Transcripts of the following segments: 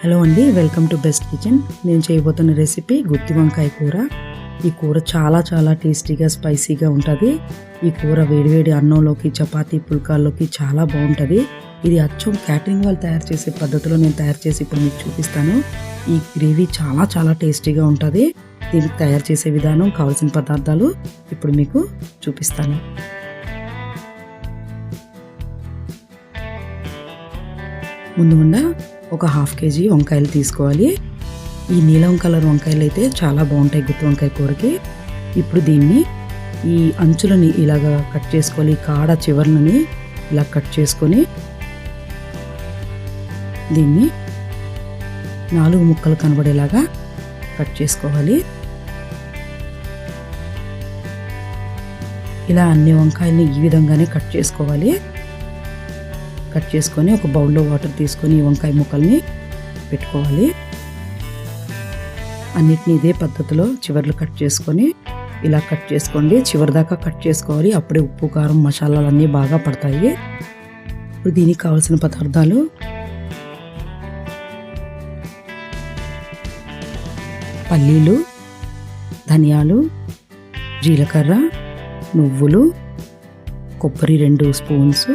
Hello అండి, welcome to best kitchen. నేను చేయబోతున్న రెసిపీ గుత్తి వంకాయ కూర. ఈ కూర చాలా చాలా టేస్టీగా స్పైసీగా ఉంటుంది. ఈ కూర వేడివేడి అన్నంలోకి, చపాతీ, పుల్కాల్లోకి చాలా బాగుంటుంది. ఇది అచ్చం క్యాటరింగ్ వాళ్ళు తయారు చేసే పద్ధతిలో నేను తయారు చేసి ఇప్పుడు మీకు చూపిస్తాను. ఈ గ్రేవీ చాలా చాలా టేస్టీగా ఉంటుంది. దీనికి తయారు చేసే విధానం, కావాల్సిన పదార్థాలు ఇప్పుడు మీకు చూపిస్తాను. ముందుగా ఒక 1/2 kg వంకాయలు తీసుకోవాలి. ఈ నీలం కలర్ వంకాయలు అయితే చాలా బాగుంటాయి గుత్తి వంకాయ కూరకి. ఇప్పుడు దీన్ని ఈ అంచులని ఇలాగా కట్ చేసుకోవాలి. కాడ చివర్లని ఇలా కట్ చేసుకొని దీన్ని 4 ముక్కలు కనబడేలాగా కట్ చేసుకోవాలి. ఇలా అన్ని వంకాయల్ని ఈ విధంగానే కట్ చేసుకోవాలి. కట్ చేసుకొని ఒక బౌల్లో వాటర్ తీసుకొని ఈ వంకాయ ముక్కల్ని పెట్టుకోవాలి. అన్నిటిని ఇదే పద్ధతిలో చివర్లు కట్ చేసుకొని ఇలా కట్ చేసుకోండి. చివరి దాకా కట్ చేసుకోవాలి. అప్పుడే ఉప్పు, కారం, మసాలాలు అన్నీ బాగా పడతాయి. ఇప్పుడు దీనికి కావాల్సిన పదార్థాలు: పల్లీలు, ధనియాలు, జీలకర్ర, నువ్వులు, కొబ్బరి 2 స్పూన్స్,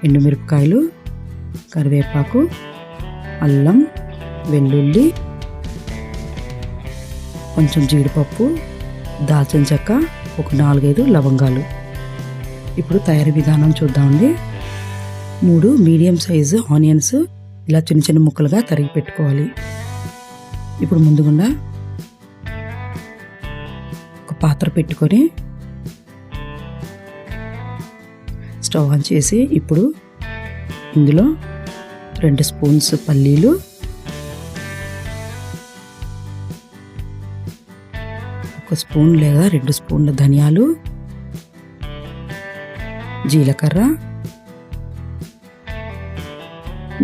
ఎండుమిరపకాయలు, కరివేపాకు, అల్లం, వెల్లుల్లి, కొంచెం జీడిపప్పు, దాల్చిన చెక్క, ఒక 4-5 లవంగాలు. ఇప్పుడు తయారీ విధానం చూద్దామండి. 3 మీడియం సైజు ఆనియన్స్ ఇలా చిన్న చిన్న ముక్కలుగా తరిగి పెట్టుకోవాలి. ఇప్పుడు ముందుగా ఒక పాత్ర పెట్టుకొని స్టవ్ ఆన్ చేసి ఇప్పుడు ఇందులో 2 స్పూన్స్ పల్లీలు, 1 స్పూన్ లేదా 2 స్పూన్ల ధనియాలు, జీలకర్ర,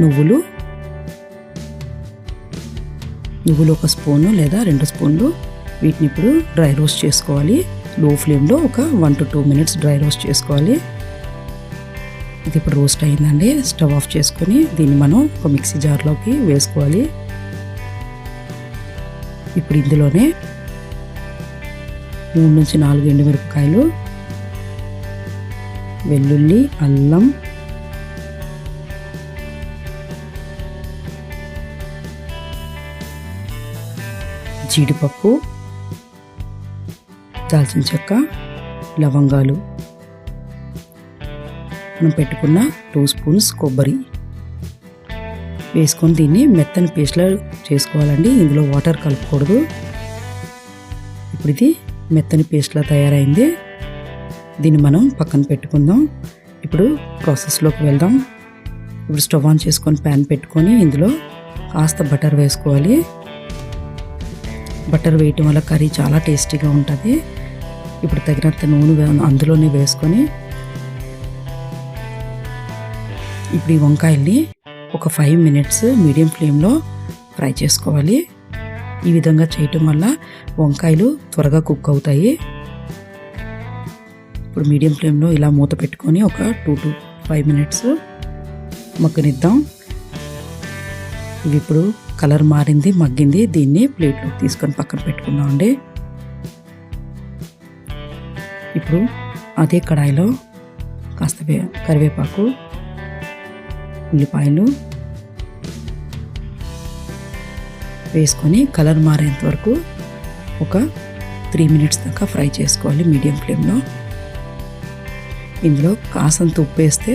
నువ్వులు 1 స్పూను లేదా 2 స్పూన్లు. వీటిని ఇప్పుడు డ్రై రోస్ట్ చేసుకోవాలి. లో ఫ్లేమ్లో ఒక 1 to 2 minutes డ్రై రోస్ట్ చేసుకోవాలి. ఇది ఇప్పుడు రోస్ట్ అయిందండి. స్టవ్ ఆఫ్ చేసుకొని దీన్ని మనం ఒక మిక్సీ జార్లోకి వేసుకోవాలి. ఇప్పుడు ఇందులోనే 3 నుంచి 4 ఎండుమిరపకాయలు, వెల్లుల్లి, అల్లం, జీడిపప్పు, దాల్చిన చెక్క, లవంగాలు, మనం పెట్టుకున్న 2 స్పూన్స్ కొబ్బరి వేసుకొని దీన్ని మెత్తని పేస్ట్లా చేసుకోవాలండి. ఇందులో వాటర్ కలపకూడదు. ఇప్పుడు ఇది మెత్తని పేస్ట్లా తయారైంది. దీన్ని మనం పక్కన పెట్టుకుందాం. ఇప్పుడు ప్రాసెస్లోకి వెళ్దాం. ఇప్పుడు స్టవ్ ఆన్ చేసుకొని ప్యాన్ పెట్టుకొని ఇందులో కాస్త బటర్ వేసుకోవాలి. బటర్ వేయటం వల్ల కర్రీ చాలా టేస్టీగా ఉంటుంది. ఇప్పుడు తగినంత నూనె అందులోనే వేసుకొని ఇప్పుడు ఈ వంకాయల్ని ఒక 5 minutes మీడియం ఫ్లేమ్లో ఫ్రై చేసుకోవాలి. ఈ విధంగా చేయటం వల్ల వంకాయలు త్వరగా కుక్ అవుతాయి. ఇప్పుడు మీడియం ఫ్లేమ్లో ఇలా మూత పెట్టుకొని ఒక 2 to 5 minutes మగ్గనిద్దాం. ఇవి ఇప్పుడు కలర్ మారింది, మగ్గింది. దీన్ని ప్లేట్లో తీసుకొని పక్కన పెట్టుకుందామండి. ఇప్పుడు అదే కడాయిలో కాస్త కరివేపాకు, ఉల్లిపాయలు వేసుకొని కలర్ మారేంత వరకు ఒక 3 minutes దాకా ఫ్రై చేసుకోవాలి మీడియం ఫ్లేమ్లో. ఇందులో కాసంత ఉప్పు వేస్తే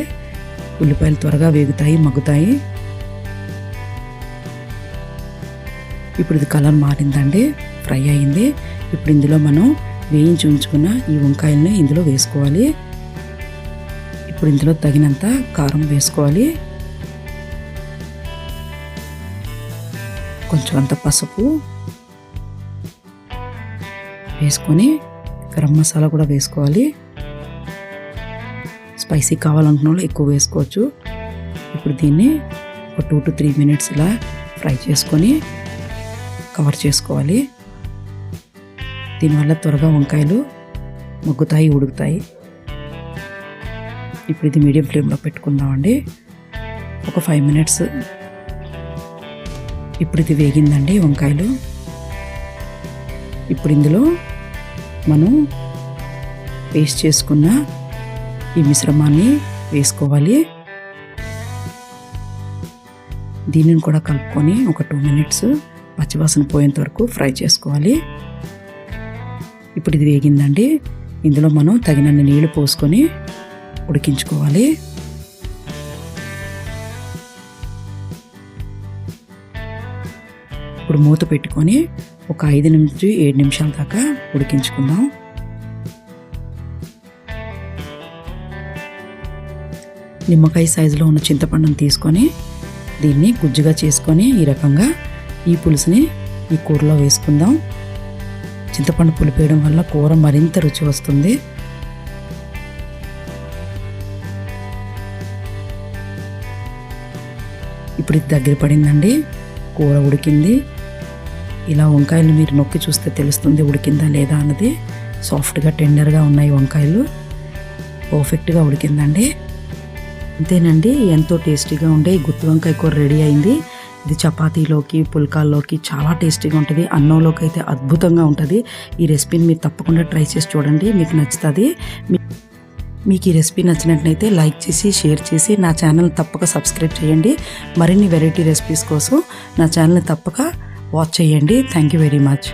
ఉల్లిపాయలు త్వరగా వేగుతాయి, మగ్గుతాయి. ఇప్పుడు ఇది కలర్ మారిందండి, ఫ్రై అయింది. ఇప్పుడు ఇందులో మనం వేయించి ఉంచుకున్న ఈ వంకాయలని ఇందులో వేసుకోవాలి. ఇప్పుడు ఇందులో తగినంత కారం వేసుకోవాలి. కొంచెం అంత పసుపు వేసుకొని గరం మసాలా కూడా వేసుకోవాలి. స్పైసీ కావాలనుకున్న వాళ్ళు ఎక్కువ వేసుకోవచ్చు. ఇప్పుడు దీన్ని ఒక 2 to 3 minutes ఇలా ఫ్రై చేసుకొని కవర్ చేసుకోవాలి. దీనివల్ల త్వరగా వంకాయలు మగ్గుతాయి, ఉడుకుతాయి. ఇప్పుడు ఇది మీడియం ఫ్లేమ్లో పెట్టుకుందామండి. ఒక 5 minutes ఇప్పుడు ఇది వేగిందండి వంకాయలు. ఇప్పుడు ఇందులో మనం పేస్ట్ చేసుకున్న ఈ మిశ్రమాన్ని వేసుకోవాలి. దీనిని కూడా కలుపుకొని ఒక 2 minutes పచ్చివాసన పోయేంత వరకు ఫ్రై చేసుకోవాలి. ఇప్పుడు ఇది వేగిందండి. ఇందులో మనం తగినన్ని నీళ్లు పోసుకొని ఉడికించుకోవాలి. ఇప్పుడు మూత పెట్టుకొని ఒక 5 నుంచి 7 నిమిషాల దాకా ఉడికించుకుందాం. నిమ్మకాయ సైజులో ఉన్న చింతపండును తీసుకొని దీన్ని గుజ్జుగా చేసుకొని ఈ రకంగా ఈ పులుసుని ఈ కూరలో వేసుకుందాం. చింతపండు పులిపేయడం వల్ల కూర మరింత రుచి వస్తుంది. ఇప్పుడు ఇది దగ్గర పడిందండి. కూర ఉడికింది. ఇలా వంకాయలు మీరు నొక్కి చూస్తే తెలుస్తుంది ఉడికిందా లేదా అన్నది. సాఫ్ట్గా టెండర్గా ఉన్నాయి వంకాయలు. పర్ఫెక్ట్గా ఉడికిందండి. అంతేనండి, ఎంతో టేస్టీగా ఉండే ఈ గుత్తి వంకాయ కూర రెడీ అయింది. ఇది చపాతీలోకి పుల్కాల్లోకి చాలా టేస్టీగా ఉంటుంది. అన్నంలోకి అయితే అద్భుతంగా ఉంటుంది. ఈ రెసిపీని మీరు తప్పకుండా ట్రై చేసి చూడండి, మీకు నచ్చుతుంది. మీకు ఈ రెసిపీ నచ్చినట్లయితే లైక్ చేసి షేర్ చేసి నా ఛానల్ని తప్పక సబ్స్క్రైబ్ చేయండి. మరిన్ని వెరైటీ రెసిపీస్ కోసం నా ఛానల్ని తప్పక వాచ్ చేయండి. Thank you very much.